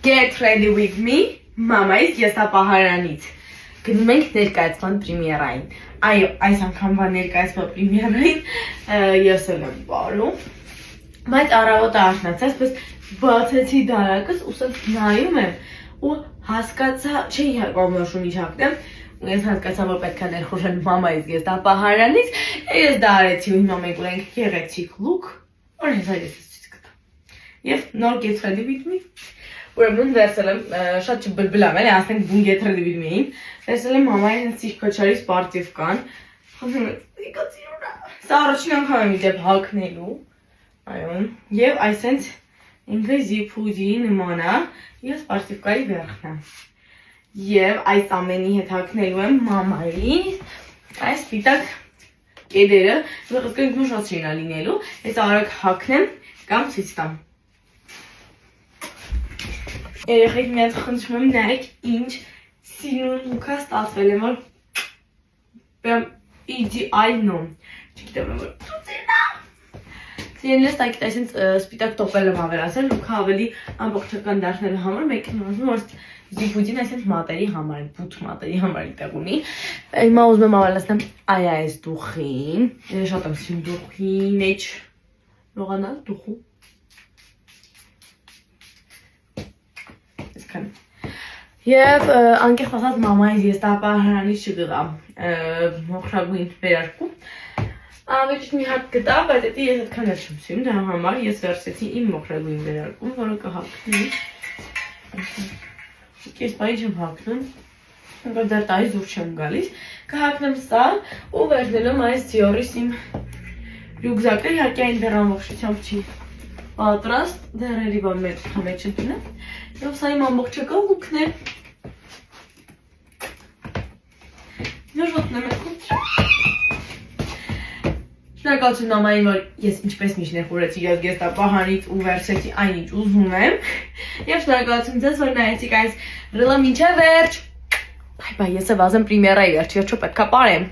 Get ready with me, մամայից եսապահարանից։ Գնում ենք ներկայացման պրեմիերային։ Այո, այս անգամվա ներկայացման պրեմիերային ես էլ եմ բարում։ Բայց առավոտը արթնացած, պես բացեցի դարակս ու սենց նայում եմ ու հասկացա, չէի կողմնոշում ինչ հագնեմ, ու ես հասկացա, որ պետք է ներխուժեմ մամայից եսապահարանից, ես դա արեցի ու հիմա մենք ունենք գեղեցիկ լուք, որ հեսա ես ցույց կտամ։ Եվ նոր get ready with me Ուրեմն վերցել եմ, շատ չբլբլամ էլ, ասենք բուն get ready with me-ին, վերցել եմ մամայի հենց սիրկոչարի սպարտիվկան, խնդրում եմ, սա առաջին անգամ եմ իդեպ հագնելու, այո, և այսենց ինքը զիփուդի նման է, և սպարտիվկայի վերքն է, և այս ամենի հետ հագնելու եմ մամայի, այս սպիտակ կեդերը, զղսկենք շատ շինա լինելու, ես արագ հագնեմ կամ ցույց տամ։ Երեխեք մի հատ խնդրում եմ նայեք ինչ սիրուն լուքա ստացվել եմ, որ բեմ իդեալնո, չգիտեմ որ Սիրելիներ տակիտ այսինց սպիտակ տոպել եմ ավերացել, լուքա ավելի ամբողջական դարձնելու համար, մեկն ուզում որ զիփուդին այսինց մատերի համար, բութ մատերի համար իտակ ունի, հիմա ուզում եմ ավելացնեմ այ այս դուխին, շատ եմ սիրում դուխին էջ լողանալ դուխու Եվ անկեղծ ասած մամայից եսապահարանից չգղամ մոխրագույն վերարկում Ավելի մի հատ գտա, բայց էդի ես այդքան էլ չեմ սիրում, դրա համար ես վերցրեցի իմ մոխրագույն վերարկում, որը կհագնի Ես բայի չեմ հագնում, որ դեռ տայից դուր չեմ գալիս Կհագնեմ սա ու վերցնեմ այս Dior-ից իմ ռյուկզակը, իհարկե այն դեռ ամբողջությամբ չի պատրաստ, դեռ էլի բան մեջ ընդունեմ Եվ սա իմ ամբողջական լուքն է Նժոտն եմ Շնորհակալություն մամային, որ ես ինչպես միշտ ներխուժեցի ես եսապահարանից ու վերցրեցի այն ինչ ուզում եմ Եվ շնորհակալություն ձեզ, որ նայեցիք այս ռիլը մինչև վերջ Բայ, ես է վազեմ պրեմիերայի վերջ, երջո պետք է պարեմ